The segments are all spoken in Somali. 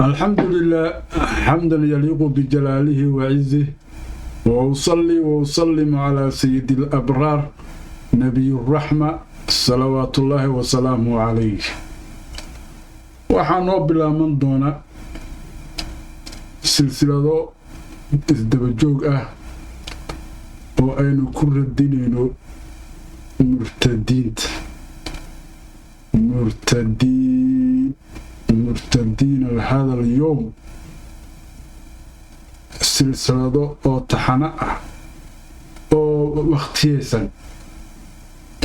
الحمد لله حمدا يليق بجلاله وعزه وأصلي وأسلم على سيد الأبرار نبي الرحمة صلوات الله وسلامه عليه وحانو بلا من دون سلسلة isdabajoog ah oo aynu ku radinayno murtadiin hada اليوم silsilado oo taxana ah oo waqtiyeysan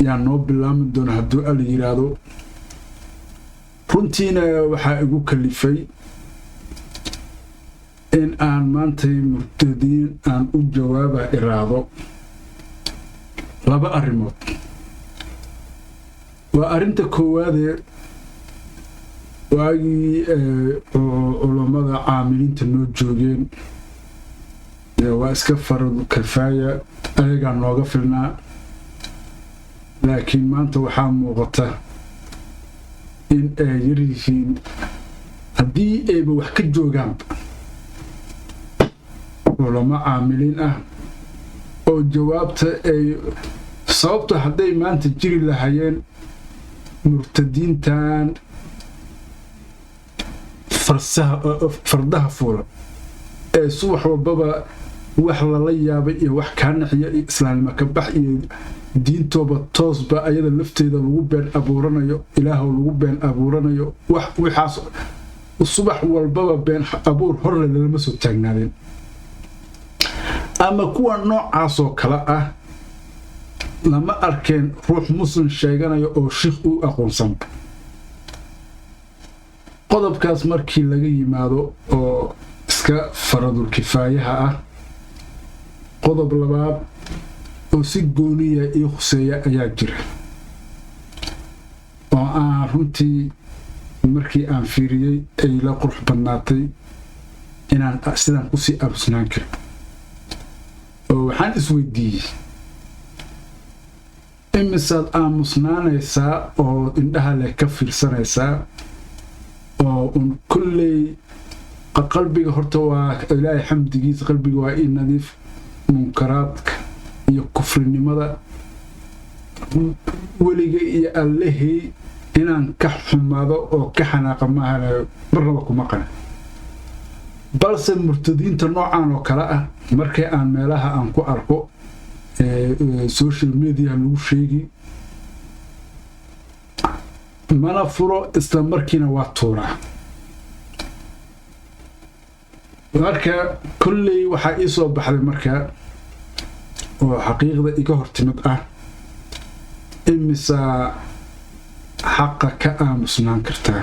yaa noo bilaaban doona hadduu al yiraahdo runtiina waxaa igu kalifay in aan maantay murtadiin aan u jawaaba iraado laba arrimood waa arrinta koowaadee waagii culamada caamiliinta noo joogeen waa iska faradu kafaaya ayagaa nooga filnaa laakiin maanta waxaa muuqata in ay yaryihiin haddii ayba wax ka joogaanba culamo caamiliin ah oo jawaabta ay sababta hadday maanta jiri lahayeen murtadiintan fardaha fuula ee subax walbaba wax lala yaabay iyo wax kaa naxiya iyo islaamnimo ka bax iyo diintooba toosba ayada lafteeda lagu been abuuranayo ilaahow lagu been abuuranayo waxaas subax walbaba been abuur horle lama soo taagnaadeen ama kuwa noocaasoo kale ah lama arkeen ruux muslim sheeganayo oo shiikh u aqoonsan qodobkaas markii laga yimaado oo iska faradul kifaayaha ah qodob labaad oo si gooniya ii khuseeya ayaa jira oo aan runtii markii aan fiiriyey ay la qurux badnaatay inaan sidaan kusii arusnaan karin oo waxaan isweydiiyey imisaad aamusnaanaysaa oo indhaha leh ka fiirsanaysaa oo un kulley qalbiga horta waa ilaahay xamdigiisa qalbiga waa ii nadiif munkaraadka iyo kufrinimada weliga iyo allehey inaan ka xumaado oo ka xanaaqa maahana marnaba kuma qana balse murtadiinta noocan oo kale ah markii aan meelaha aan ku arko social media lagu sheegi mana furo isla markiina waa tuuraa marka kulley waxaa ii soo baxday marka oo xaqiiqda iga hortimid ah imisaa xaqa ka aamusnaan kartaa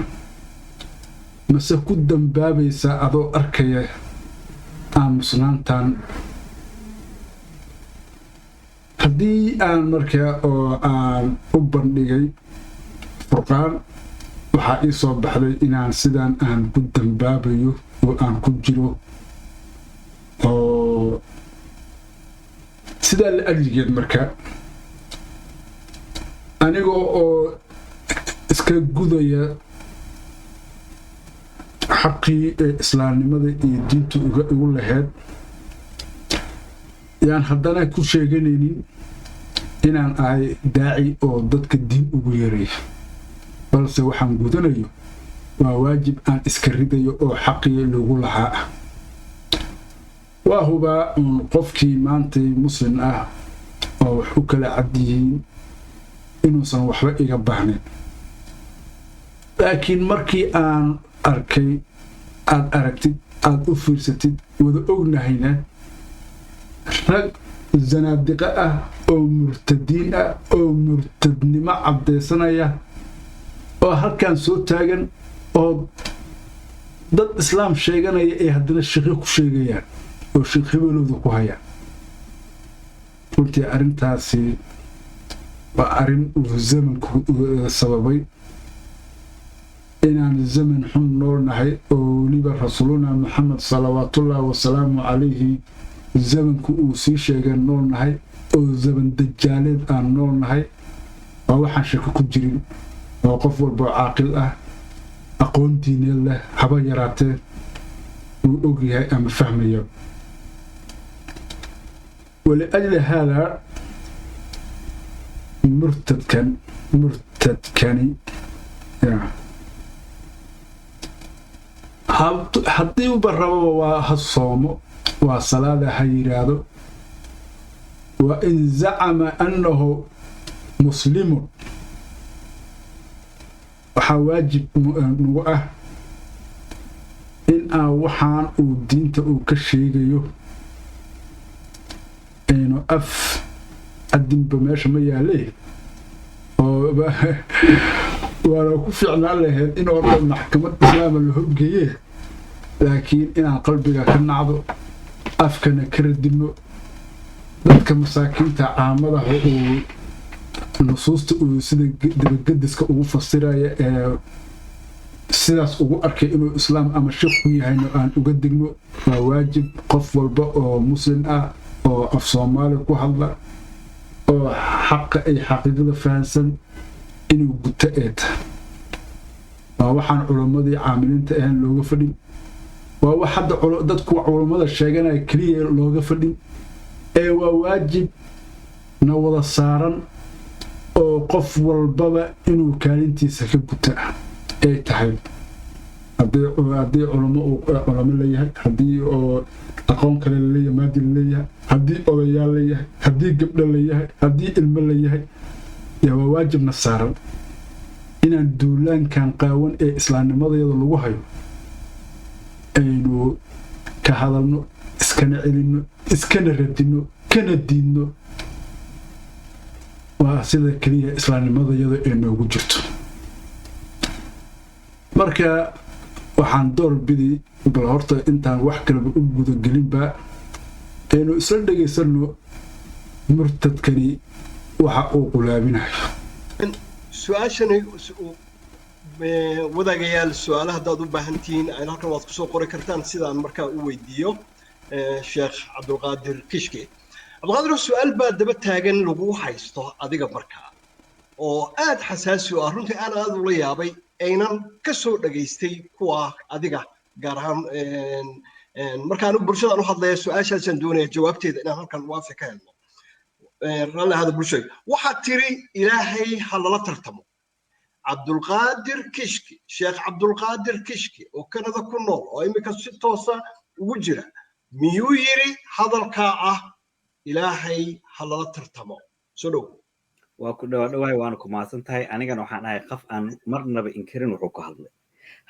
mase ku dambaabaysaa adoo arkaya aamusnaantan haddii aan markaa oo aan u bandhigay furqaan waxaa ii soo baxday inaan sidaan aan ku dambaabayo oo aan ku jiro oo sidaa la adligeed marka anigoo oo iska gudaya xaqii ee islaamnimada iyo diintu igu lahayd yaan haddana ku sheeganaynin inaan ahay daaci oo dadka diin ugu yeeraya balse waxaan gudanayo waa waajib aan iska ridayo oo xaqii lagu lahaa ah waa hubaa uun qofkii maantay muslim ah oo wax u kala cad yihiin inuusan waxba iga baahnayn laakiin markii aan arkay aad aragtid aad u fiirsatid wada ognahayna rag zanaadiqa ah oo murtadiin ah oo murtadnimo caddaysanaya oo halkan soo taagan oo dad islaam sheeganaya ay haddana shaqo ku sheegayaan oo sheekh hebelooda ku hayaan runtii arrintaasi waa arrin uu zamanku sababay inaan zaman xun noolnahay oo weliba rasuuluna maxamed salawaatullaahi wasalaamu calayhi zamanku uu sii sheegay noolnahay oo zaman dajaaleed aan noolnahay waa waxaan shako ku jirin oo qof walboo caaqil ah aqoon diineed leh haba yaraatee uu ogyahay ama fahmayo. ولأجل هذا مرتدكني haddii u barrabo waa ha soomo waa salaada ha yiraahdo wa in zacama annahu muslimun waxaa waajib nagu ah in aan waxaan uu diinta uu ka sheegayo aynu af adinba meesha ma yaale oo waana ku fiicnaan lahayd in oo dhan maxkamad islaama la hoggeeye laakiin inaan qalbiga ka nacdo afkana ka radino dadka masaakiinta caamadaha uu nusuusta uu sida dabagadiska ugu fasiraya ee sidaas ugu arkay inuu islaam ama sheekh ku yahayno aan uga digno waa waajib qof walba oo muslim ah oo af Soomaali ku hadla oo xaq ay xaqiiqada fahansan inuu guto eed waa waxaan culimadii caamiliinta ahaan looga fadhin waa wax hadda dadku culimada sheeganaya kaliya looga fadhin ee waa waajib na wada saaran oo qof walbaba inuu kaalintiisa ka guta ay tahay haddii culimo leeyahay haddii oo aqoon kale leeyahay maadi leeyahay haddii odayaal leeyahay haddii gabdho leeyahay haddii ilmo leeyahay yaa waa waajibna saaran inaan duulaankan qaawan ee islaamnimadayada lagu hayo aynu ka hadalno iskana celino iskana radino kana diidno waa sida kaliya islaamnimadayada ee noogu jirto. marka waxaan door bidi bal horta intaan wax kaleba u gudagelinba aynu isla dhegaysano murtadkani waxa uu qulaabinayo. su-aashani wadaagayaal su-aalaha haddaad u baahan tihiin halkan waad kusoo qori kartaan sidaan markaa u weydiiyo sheekh cabdulqaadir kishke. cabdulqaadir su-aal baa daba taagan lagu haysto adiga markaa oo aad xasaasi u ah runtii aan aad ula yaabay aynan ka soo dhageystay kuwa adiga gaar ahaan markaan bulshadaan u hadlaya su-aashaasaan doonaya jawaabteeda inaan halkan waafi ka helno raalli ahada bulshada waxaad tiri ilaahay ha lala tartamo. cabdulqaadir kishki sheekh cabdulqaadir kishki oo kanada ku nool oo imika si toosa ugu jira miyuu yiri hadalkaa ah ilaahay ha lala tartamo? soo dhow. waa ku dhawahay waana ku mahadsan tahay. anigana waxaan ahay qof aan marnaba inkirin wuxuu ku hadlay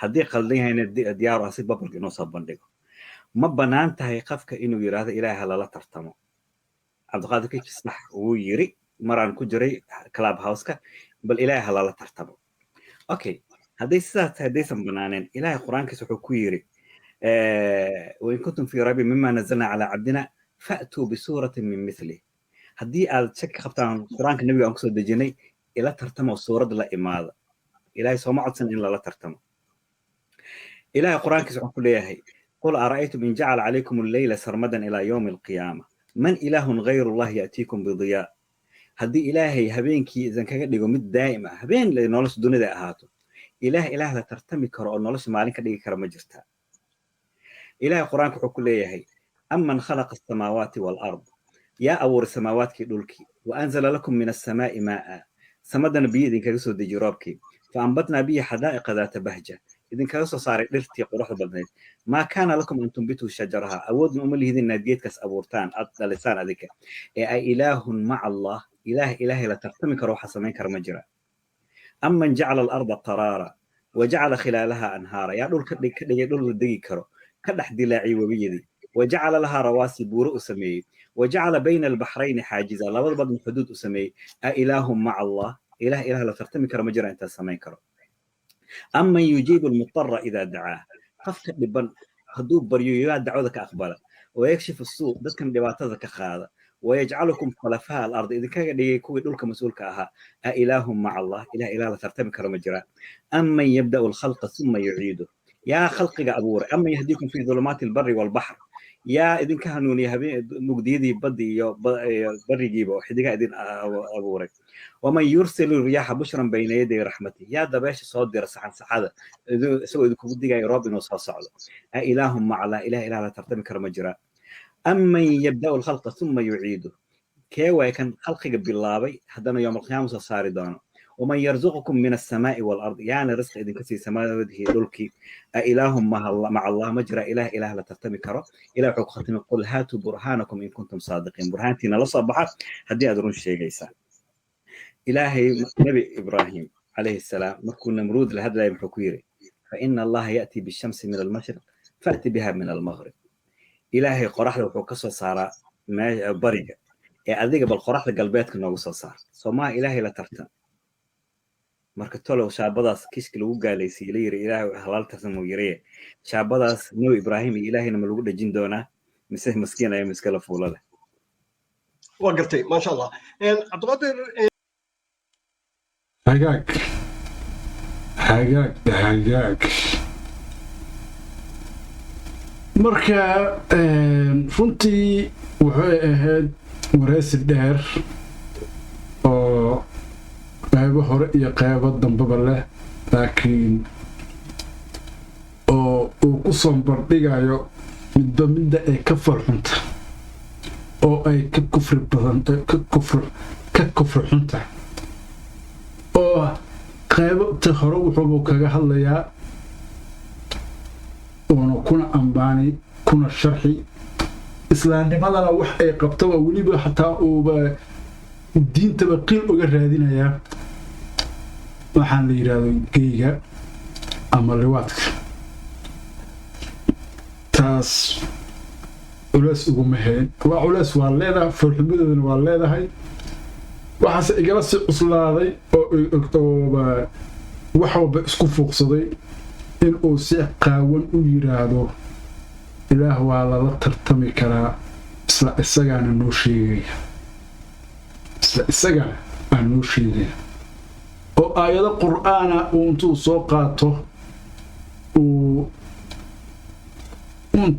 haddii qaldan yahayna diyaar ah si babalka inoo soo bandhigo. ma bannaan tahay qofka inuu yidhaahdo ilaahay ha lala tartamo. cabdulqaadir kishki sax wuu yiri maraan ku jiray club house-ka bal ilaahay ha lala tartamo. okay hadday sidaas tahay haddaysan bannaaneen ilaahay qur-aankiisa wuxuu ku yiri wain kuntum fii raybin mima nazalna calaa cabdina fa'tuu bisuuratin min mithlih. haddii aad shaki qabtaan qur-aanka nebiga aan kusoo dejinay ila tartamo suurad la imaada. ilaahay sooma codsan in lala tartamo. ilaahay qur-aankiisa wuxuu ku leeyahay qul ara'aytum in jacala calaykum alleyla sarmadan ilaa yowmi alqiyaama man ilaahun ghayru llahi ya'tiikum bidiyaa. haddii ilaahay habeenkii idan kaga dhigo mid daa'im ah habeen le nolosha dunida ahaato ilaah la tartami karo oo nolosha maalin ka dhigi kara ma jirtaa. ilaahay qur-aanka wuxuu ku leeyahay aman khalaqa asamaawaati waalard yaa abuuray samaawaadkii dhulkii wa anzala lakum min assamaa'i maa'a samadana biyo idinkaga soo dejiye roobkii fa ambatnaa bihi xadaa'iqa daata bahja idinkaga soo saaray dhirtii quruxda badnayd maa kaana lakum an tumbituu shajaraha awoodna uma lihidin inaad geedkaas abuurtaan aad dhalisaan adinka ee ay ilaahun maca allah ilaahay la tartami karo waxa samayn kara ma jira. aman jacala alarda qaraara wa jacala khilaalaha anhaara yaa dhul ka dhigay dhul la degi karo ka dhex dilaaciyey webiyadii wa jacala lahaa rawaasi buuro u sameeyey wa jacala bayna albaxrayni xaajiza labada badna xuduud u sameeyey a ilaahun maca allah ilaah la tartami karo ma jira intaas samayn karo. aman yujiibu almudara idaa dacaa qofka dhiban hadduu baryo yaa dacwada ka aqbala wayakshifu suu dadkan dhibaatada ka qaada ويجعلكم خلفاء الأرض إذا كان يكون دولك مسؤول كأها أإله مع الله إله لا ترتمي كرم جرا أمن يبدأ الخلق ثم يعيده يا خلقك أبور أما يهديكم في ظلمات البر والبحر يا إذن كهنوني هبي مجديدي بدي بري جيبه وحدك إذن أبورك ومن يرسل الرياح بشرا بين يدي رحمته يا دباش صوت درس عن سعادة سوى إذا كنت جاي رابن وصاص على إله مع لا إله إلا لا ترتمي كرمجرا أما يبدأ الخلق ثم يعيده كيوا كان خلقك بالله حدنا يوم القيامة صار دونه ومن يرزقكم من السماء والأرض يعني رزق إذن كسي سماء وده دولكي أإله مع الله مجرى إله لا ترتمي كرا إله ختم قل هاتوا برهانكم إن كنتم صادقين برهانتنا لصبحة هدي أدرون شيء جيسا إلهي نبي إبراهيم عليه السلام مكون نمرود لهذا لا يمحكويري فإن الله يأتي بالشمس من المشرق فأتي بها من المغرب إلهي قرح له وكسر صار ما بريجة أذيك بالقرح لقلبيتك نوصل صار سما إلهي لا ترتم markatolo shaabadaas kiiska lagu gaalaysiiyay la yiri ilaahay halaaltaas uu yiri shaabadaas noo Ibraahim ilaahayna ma lagu dhajin doonaa mise maskiin ay miskala fuulale waa gartay ma sha Allah Cabdiqaadir hagaag marka runtii wuxuu ahayd wareysi dheer oo qaybo hore iyo qaybo dambaba leh laakiin oo uu ku soo bardhigayo midda ay ka farxunta oo ay ka kufri badan ka kufri xunta oo qaybo ta hore wuxuu kaga hadlayaa oo kuna ambaani kuna sharxi islaamnimadana wax ay qabto waliba xataa uu diinta baqiil uga raadinaya waxaan la yiraahdo geeyga ama liwaadka taas culays ugu maheen waa culays waa leedahay farxumadeedana waa leedahay waxaase igala si cuslaaday oo waxba isku fuuqsaday in uu si qaawan u yiraahdo ilaah waa la tartami karaa isla isagaana noo sheegaya isagana aan noo sheegaya oo aayado qur'aana uu intuu soo qaato uu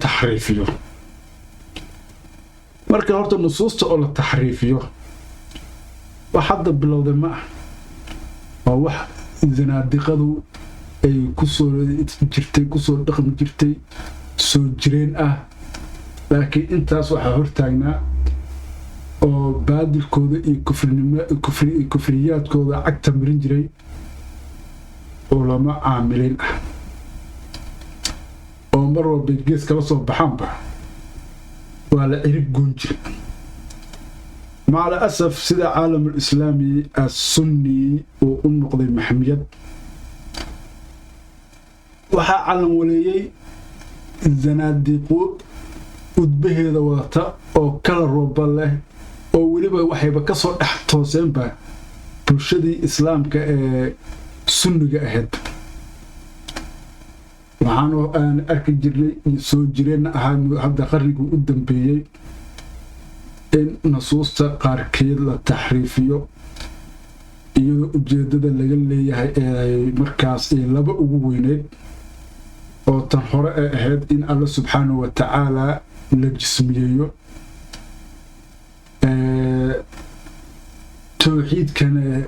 taxriifiyo marka horta nusuusta oo la taxriifiyo wax hadda bilowday ma ah waa wax zanaadiqadu ay kusoo dhaqmi jirtay soo jireen ah laakiin intaas waxaa hortaagnaa oo baadilkooda iyo kufriyaadkooda cagta marin jiray ulama caamilin ah oo mar walba gees kala soo baxaanba waa la cirib goon jira مع الأسف سيدا عالم الإسلامي السني ونقضي محميد وحا علم وليي الزناديقو ودبهي ذواتا أو كلا روبا له أو وليبا وحيبا كسر احتوسين با بلشدي إسلام كسنة أهد وحانو أن أركي جرلي سو جرين هذا قرنكو قدام بيي in nasuusta qaarkeed la taxriifiyo iyadoo ujeedada laga leeyahay ee markaas ay laba ugu weyneed oo tan hore ay ahayd in alla subxaanahu wa tacaala la jismiyeeyo tawxiidkana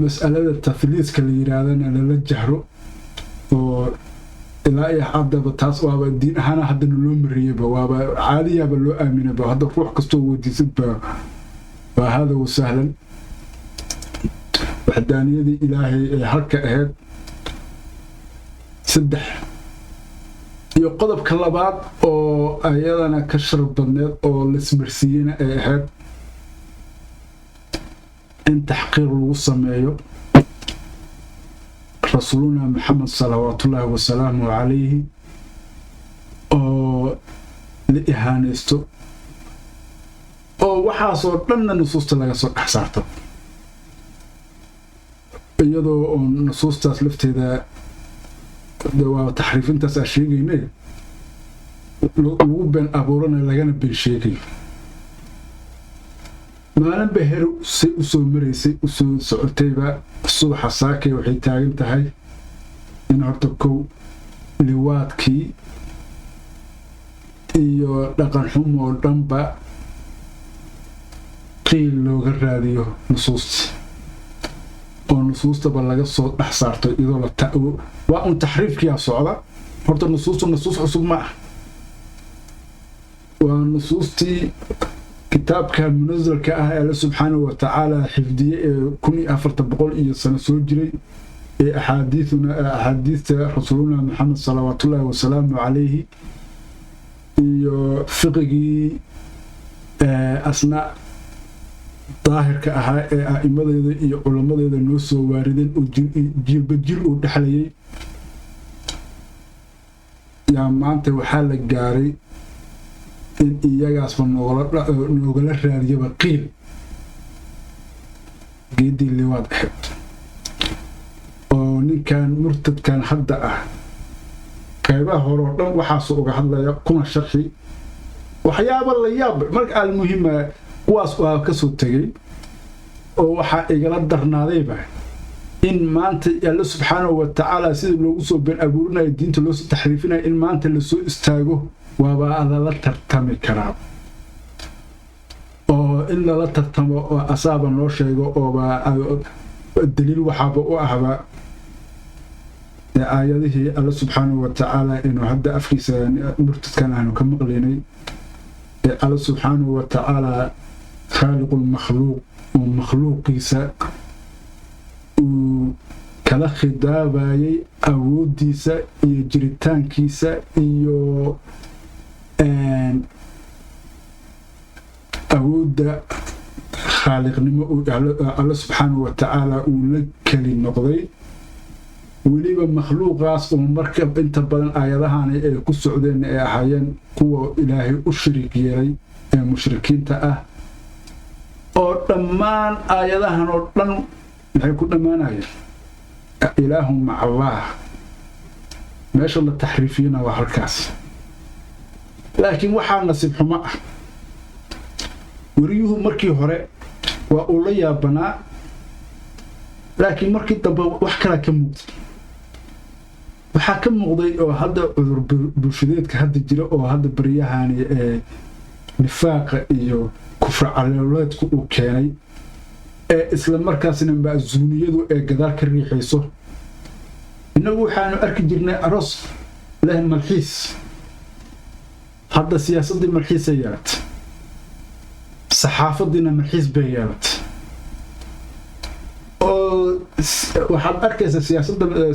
mas'alada tafliiska la yidhaahdana lala jahro oo ilaa iyo haddaba taas waaba diin ahaana haddana loo mariyeyba waaba caadiyaaba loo aaminaba hadda ruux kastoo weydiisadba waa hada wasahlan waxdaaniyadii ilaahay ee halka ahayd saddex iyo qodobka labaad oo ayadana ka shar badneed oo laismarsiiyeyna ay ahayd in taxqiir lagu sameeyo رسولنا محمد صلوات الله وسلامه عليه oo la ihaanaysto oo waxaasoo dhanna nusuusta laga soo dhex saarto iyadoo nusuustaas lafteeda waa taxriifintaas aan sheegaynay lagu been abuurana lagana been sheegayo maalin ba her say u soo maraysay u soo socotayba subaxa saakay waxay taagan tahay in horta kow liwaadkii iyo dhaqan xumoo dhanba qiil looga raadiyo nusuusta oo nusuustaba laga soo dhex saarto iyadoo la waa un taxriifkiyaa socda horta nusuustu nusuus cusub ma ah waa nusuustii kitaabka munazalka ah ee Allah subxaanahu wa tacaala xifdiyey ee 1400 iyo sano soo jiray ee axaadiista rasuuluna maxamed salawaatullaahi wasalaamu calayhi iyo fiqigii asna daahirka ahaa ee a'immadeeda iyo culamadeeda noo soo waarideen oo jiilba jil uu dhexlayay yaa maanta waxaa la gaaray in iyagaasba noogala raadiyaba qiil geedii liwaad ahayd oo ninkan murtadkan hadda ah qaybaha hore oo dhan waxaasuu uga hadlaya kuna sharxi waxyaaba la yaab marka almuhima kuwaas waa ka soo tegey oo waxaa igala darnaadayba in maanta alla subxaanahu wa tacaala sida loogu soo been abuurinayo diinta loo soo taxriifinayo in maanta lasoo istaago waaba lala tartami karaa oo in lala tartamo oo asaaba noo sheego ooba daliil waxaaba u ahba aayadihii alla subxaanahu wa tacaala inuu hadda afkiisa murtadkan aanu ka maqlaynay ee alla subxaanahu wa tacaala khaaliqulmakhluuq oo makhluuqiisa uu kala khidaabayay awooddiisa iyo jiritaankiisa iyo awoodda khaaliqnimo alla subxaanahu wa tacaala uu la keli noqday weliba makhluuqaas oo marka inta badan aayadahani ay ku socdeen ay ahaayeen kuwa ilaahay u shariik yeelay ee mushrikiinta ah oo dhammaan aayadahan oo dhan maxay ku dhammaanayeen ilaahu maca allaah meesha la taxriifiyana waa halkaas laakiin waxaa nasiib xumo ah wariyuhu markii hore waa uu la yaabanaa laakiin markii dambe wax kala ka muuqday waxaa ka muuqday oo hadda cudur bulshadeedka hadda jira oo hadda baryahani ee nifaaqa iyo kufra caleeleedku uu keenay ee isla markaasna ma'suuniyadu ee gadaal ka riixayso innagu waxaanu arki jirnay aroos leh malxiis hadda siyaasaddii malxiisay yeelatay saxaafaddiina malxiis bay yeelatay oo waxaad arkaysaa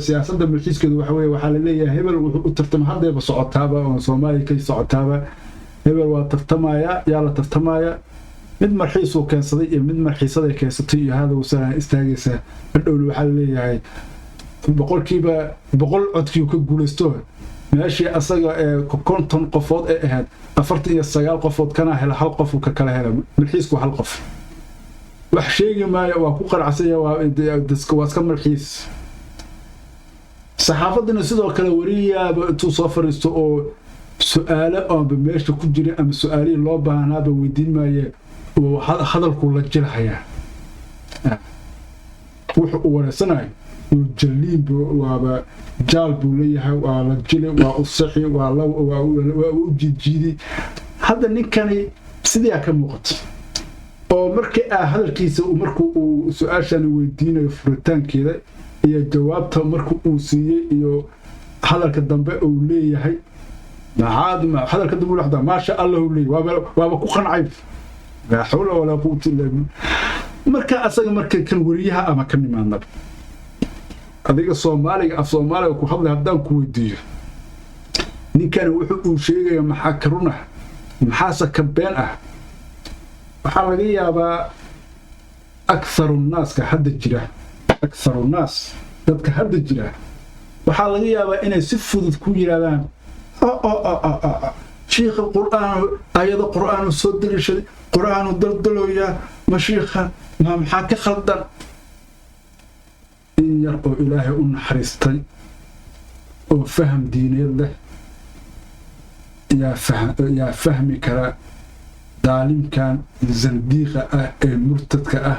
siyaasadda malxiiskeedu waxa weeye waxaa la leeyahay hebel wuxuu u tartama haddayba socotaaba oo soomaaliya ka socotaaba hebel waa tartamaya yaa la tartamaya mid marxiisuu keensaday iyo mid marxiisaday keensatay iyo hadowsana istaagaysaa hadhowna waxaa la leeyahay boqolkiiba 100 codkii ka guulaysto meeshii asaga ee 50 qofood ee ahayd 49 qofood kana hela hal qof ka kala hela malxiisku hal qof wax sheegi maayo waa ku qaracsan waa iska malxiis saxaafadina sidoo kale wariyaaba intuu soo fariisto oo su'aalo oonba meesha ku jira ama su'aalihii loo baahnaaba weydiin maaye oo hadalku la jilhayaa wuxuu u wareysanayo jaliin waaba jaal buu leeyahay waa la jili waa u saxi waa u jiidjiidi hadda ninkani sidii ka muuqata oo markii hadalkiisa markuu uu su'aashan weydiinayo furitaankeeda iyo jawaabta markuu uu siiyey iyo hadalka dambe uu leeyahay hadalka dambe wuxuu dhahaa maasha Allah uu leeyahay waaba ku qancay la hawla wala quwwata illa billah marka asaga marka kan wariyaha ama kan imaanaba adiga Soomaaliga af Soomaaliga ku hadlay haddaan ku weydiiyo ninkan wuxuu sheegay maxaa karuna maxaa ka been ah waxaa laga yaabaa akthar الناس ka hadda jira akthar الناس dadka hadda jira waxaa laga yaabaa inay si fudud ku yiraahdaan شيخ القرآن آيات القرآن صدر الشديد قرآن دلدلو يا مشيخة ما محاك خلدا إن يرقوا إلهي أن حريستي وفهم ديني الله يا فهم كرا دالم كان زنديقة مرتد كأه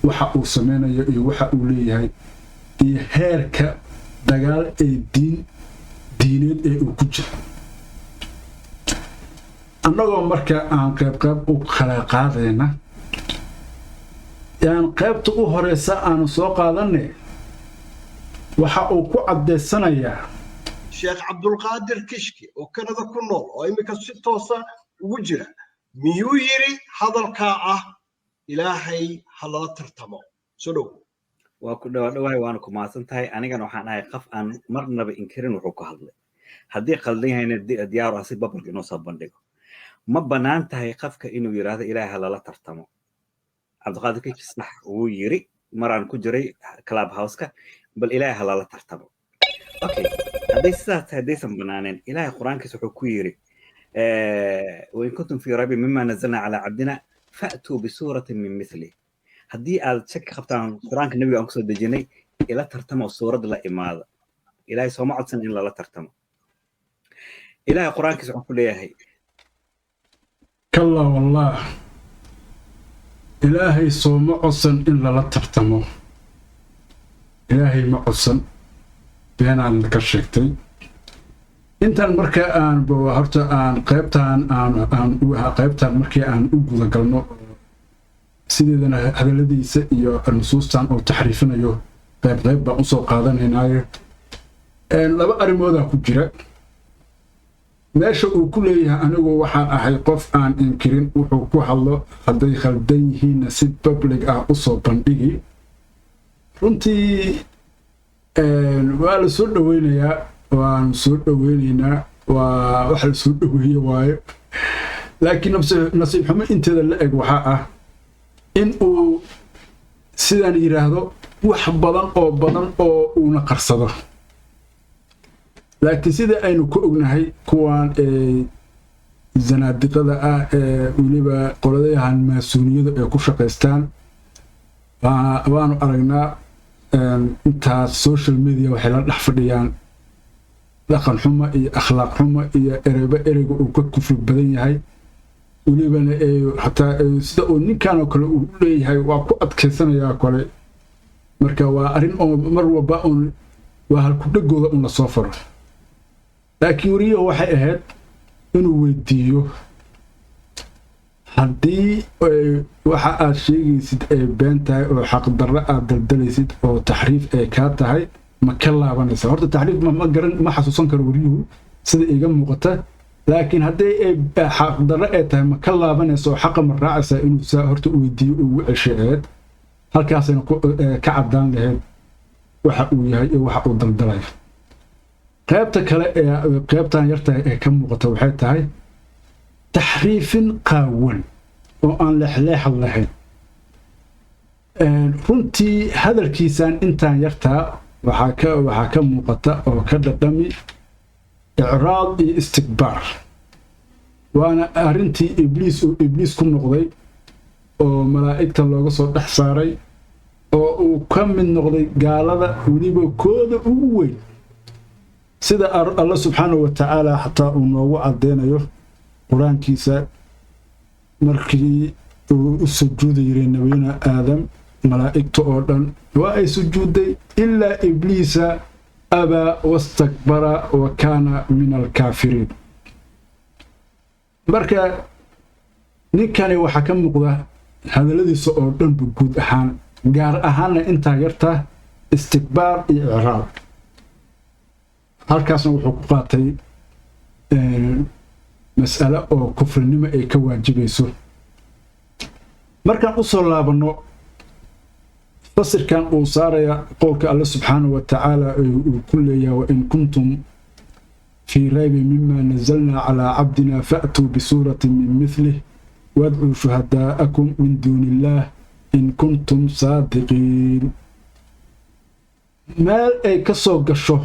وحقو سمينا وحقو ليه هيرك دقال الدين diineed ee uu ku jiro annagoo marka aan qayb u kala qaadayna yaan qaybta u horeysa aanu soo qaadanay waxa uu ku cadeysanayaa sheekh cabdulqaadir kishki oo kanada ku nool oo imika si toosa ugu jira miyuu yiri hadalkaa ah ilaahay ha lala tartamo soo dhow waa ku dhawahay waana ku mahadsan tahay anigana waxaan ahay qof aan marnaba inkirin wuxuu ku hadlay haddii qaldan yahayna diyaar ah si babalka inoo soo bandhigo ma bannaan tahay qofka inuu yidhaahdo ilaahay ha lala tartamo cabdiqaadir kishki sax wuu yiri maraan ku jiray club house-ka bal ilaahay ha lala tartamo okay hadday sidaas tahay haddaysan bannaaneen ilaahay qur-aankiisa wuxuu ku yiri وإن كنتم في ريب مما نزلنا على عبدنا فأتوا بسورة من مثله هدي آل شك خبطان قرآن النبي أنكسو دجيني إلا ترتموا السورة لا إمادة إلهي سوما عدسن إلا لا ترتموا إلهي قرآن كسو كل ياهي كلا والله إلهي سوما عدسن إلا لا ترتموا إلهي ما عدسن بيانا عن الكشكتي intaan marka aan horta aan qaybtaan markii aan u guda galno sideedana hadaladiisa iyo nusuustan oo taxriifinayo qayb baan usoo qaadanaynaayo laba arrimoodaa ku jira meesha uu ku leeyahay anigu waxaan ahay qof aan inkirin wuxuu ku hadlo hadday khaldan yihiinna si public ah usoo bandhigi runtii waa la soo dhaweynayaa waan soo dhaweynaynaa waa wax la soo dhaweeye waayo laakiin nasiib xumo inteeda la eg waxaa ah in uu sidaan yidhaahdo wax badan oo uuna qarsado laakiin sida aynu ku ognahay kuwaan zanaadiqada ah ee weliba qoladayahan maasuuniyada ay ku shaqaystaan waanu aragnaa intaas social media waxay la dhex fadhiyaan dhaqan xumo iyo akhlaaq xumo iyo ereyga uu ka kufri badan yahay welibana hataa sida uu ninkan oo kale uu leeyahay waa ku adkaysanayaa kale marka waa arrin oo mar walba waa halkudhegooda un la soo faro laakiin weriyahu waxay ahayd inuu weydiiyo haddii waxa aad sheegaysid ay been tahay oo xaqdarro aad daldalaysid oo taxriif ay kaa tahay ma ka laabanaysa horta taxriif ma xasuusan karo weriyuhu sida iga muuqata laakiin hadday xaqdarro ay tahay ma ka laabanaysa oo xaqa ma raacaysaa inuu saa horta weydiiyo ugu cesheeed halkaasayna ka caddaan lahayd waxa uu yahay iyo waxa uu daldalayo qaybta kale ee qaybtan yartahay ee ka muuqata waxay tahay taxriifin qaawan oo aan leexleexad lahayn runtii hadalkiisaan intaan yartaa waxaa ka muuqata oo ka dhadhami icraad iyo istikbaar waana arrintii ibliis ku noqday oo malaa'igta looga soo dhex saaray oo uu ka mid noqday gaalada weliba kooda ugu weyn sida alla subxaanahu wa tacaala xataa uu noogu caddeynayo qur-aankiisa markii uu u sujuudi jiray nabiyuna aadam malaa'igta oo dhan waa ay sujuudday ilaa ibliisa abaa wastakbara wa kaana min alkaafiriin marka ninkani waxaa ka muuqda hadalladiisa oo dhanba guud ahaan gaar ahaanna intaa yarta istikbaar iyo icraab halkaasna wuxuu ku qaatay mas'alo oo kufrinimo ay ka waajibayso markaan u soo laabanno fasirkan uu saaraya qowlka alle subxaanahu wa tacaala uu ku leeyahay wain kuntum fii raybin mima nazalnaa calaa cabdina fa'tuu bisuuratin min mithlih waadcuu shuhadaa'akum min duuni illaah in kuntum saadiqiin meel ay ka soo gasho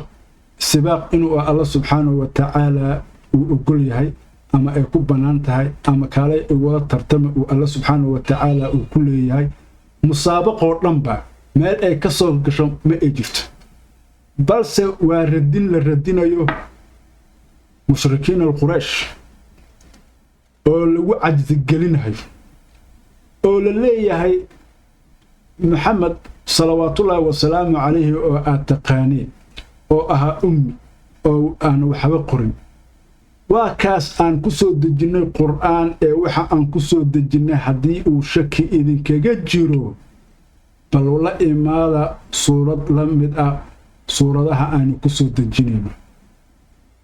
sibaaq inuu alla subxaanahu wa tacaala uu ogol yahay ama ay ku bannaan tahay ama kaalay igula tartama uu alla subxaanahu wa tacaala uu ku leeyahay musaabaqoo dhanba meel ay ka soo gasho ma ay jirto balse waa radin la radinayo mushrikiin alquraysh oo lagu cajsigelinayo oo la leeyahay maxamed salawaatullaahi wasalaamu calayhi oo aad taqaaniin oo ahaa ummi oo aan waxba qorin waa kaas aan ku soo dejinay qur'aan ee waxa aan ku soo dejinay haddii uu shaki idinkaga jiro bal la imaada suurad la mid ah suuradaha aanu ku soo dejinayno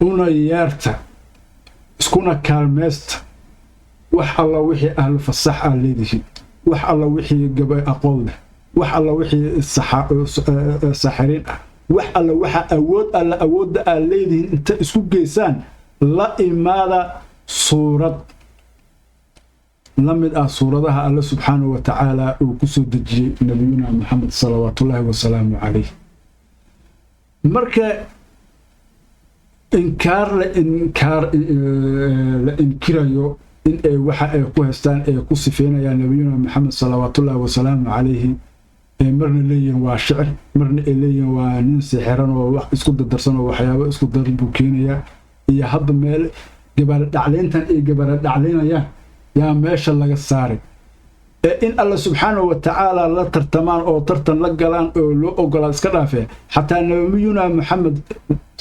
una yeerta iskuna kaalmaysta wax alla wixii ahlu fasax ah leedihiin wax alla wixii gabay aqoon leh wax alla wixii saxariin ah wax alla waxa awoodda aad leedihiin inta isku geysaan la imaada suurad la mid ah suuradaha alla subxaanahu wa tacaala uu ku soo dejiyey nabiyuna maxamed salawaatullaahi wasalaamu calayh marka la inkirayo in ay waxa ay ku haystaan ay ku sifeynayaan nabiyuna maxamed salawaatullaahi wasalaamu calayhi marna leeyihiin waa shicir marna ay leeyihiin waa nin sixiran oo wax isku dardarsan oo waxyaabo isku daran buu keenayaa iyo hadda meel gabaara dhaclayntan ay gabaara dhaclaynayaan yaa meesha laga saaray in alla subxaanahu wa tacaala la tartamaan oo tartan la galaan oo loo ogolaa iska dhaafeen xataa nabiyuna maxamed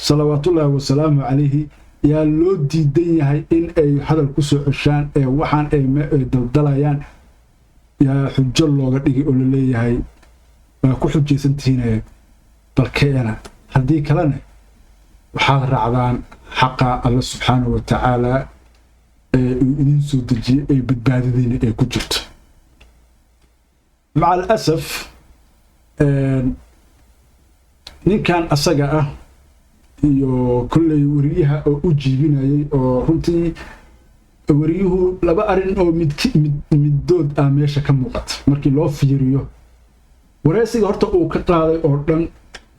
salawaatullaahi wasalaamu calayhi yaa loo diidan yahay in ay hadal ku soo ceshaan ee waxaan ay daldalayaan yaa xujo looga dhigay oo la leeyahay waa ku xujaysantihiin balkeena haddii kalena waxaad raacdaan xaqa alla subxaanahu wa tacaala ee uu idin soo dejiyey ay badbaadadiina ay ku jirto maca alasaf ninkan asaga ah iyo kolley wariyaha oo u jiibinayay oo runtii wariyuhu laba arrin oo middood ah meesha ka muuqata markii loo fiiriyo wareysiga horta uu ka qaaday oo dhan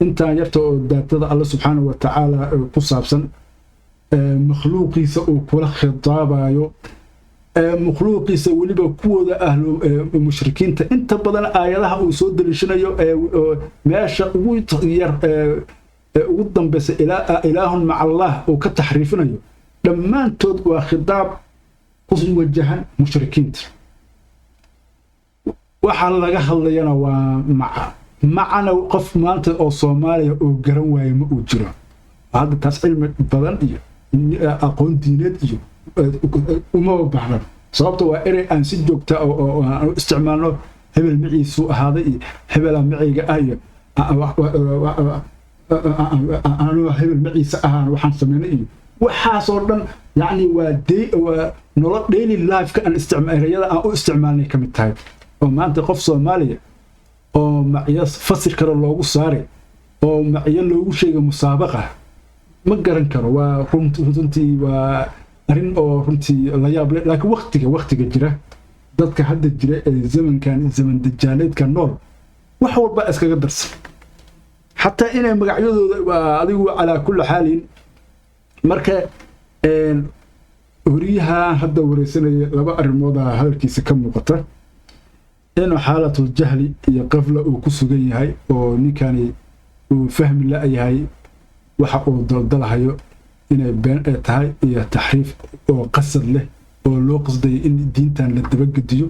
intaan yarta oo daatada alla subxaanahu wa tacaala ku saabsan makhluuqiisa uu kula khitaabayo makhluuqiisa weliba kuwooda mushrikiinta inta badan aayadaha uu soo daliishanayo meesha ugu yar ugu dambaysa ilaahun maca allah uu ka taxriifinayo dhammaantood waa khitaab ku wajahan mushrikiinta waxa laga hadlayana waa macana qof maanta oo Soomaaliya oo garan waayo ma uu jiro hadda taas cilmi badan iyo aqoon diineed iyo uma baahna sababtoo waa erey aan si joogta oo aan isticmaalno hebel miciisu ahaaday iyo hebel miciiga ah iyo aanu hebel miciisa ahaan waxaan sameynay iyo waxaas oo dhan yani waa nolol daily life ka aan isticmaalayada aan u isticmaalnay kamid tahay oo maanta qof Soomaaliya oo maciya fasir karo loogu saaray oo maciya loogu sheegay musaabaqa ma garan karo waa runtii waa arin oo runtii la yaab leh laakiin waqtiga jira dadka hadda jira ee zaman dajaaleedka nool wax walba iskaga darsan حتى إن مقعدود أديو على كل حال مركا وريها هذا ورسنا لبا الموضة هذا الكيس كم نقطة إنه حالة الجهل يقفل وكسوجي هاي ونكاني وفهم لا أي هاي وحقه ضل هاي إن بين هاي هي تحريف وقصد له ولو قصدي إن الدين تان للتبجديو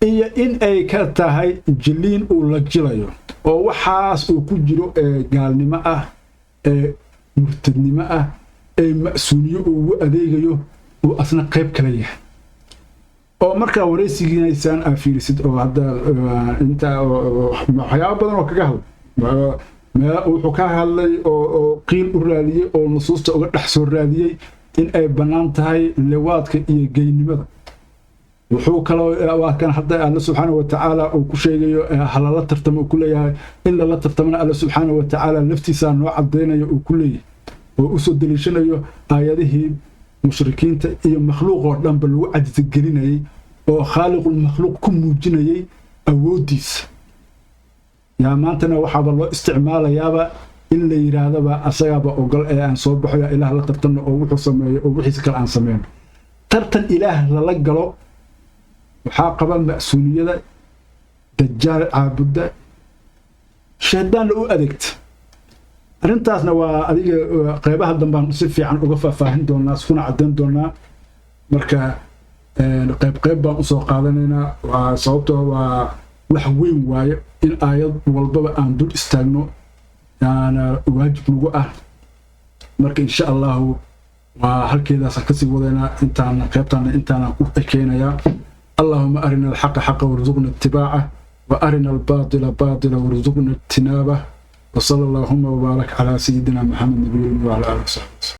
iyo in ay ka tahay jiliin uu la jilayo oo waxaas uu ku jiro gaalnimo ah murtadnimo ah masuuliyo uu adeegayo oo asna qayb kale yahay oo marka wareysigiinaysan afiirisid oo hadda inta waxyaabo badan oo kaga hadlay wuxuu ka hadlay oo qiil u raadiyay oo nusuusta uga dhex soo raadiyay in ay bannaan tahay lewaadka iyo geynimada wuxuu kaloo kan hadda Allah subhanahu wa ta'ala uu ku sheegayo halala tartamo ku leeyahay in la tartamana Allah subhanahu wa ta'ala naftiisa noo cadeynayo uu ku leeyahay oo u soo daliishanayo aayadihii mushrikiinta iyo makhluuq oo dhan ba lagu cajis gelinayay oo khaaliqul makhluuq ku muujinayay awoodiisa yaa maantana waxaa loo isticmaalayaaba in la yiraahdaba asagaba ogol ee aan soo baxo ilaah la tartano oo wuxuu sameeyo oo wixiisa kale aan sameeyo tartan ilaah la galo waxaa qaba masuuliyada dajaal caabuda shaydaan u adeegta arintaasna waa adiga qaybaha dambe si fiican uga faahfaahin doonaa iskuna cadeyn doonaa marka qayb baan u soo qaadanaynaa waa sababtoo waa wax weyn waaye in aayad walbaba aan dul istaagno yaana waajib nagu ah marka insha allahu waa halkeedaas ka sii wadaynaa intaana ku ekeenayaa اللهم أرنا الحق حقا وارزقنا اتباعه وأرنا الباطل باطلا وارزقنا اجتنابه وصلى اللهم وبارك على سيدنا محمد النبي وعلى آله وصحبه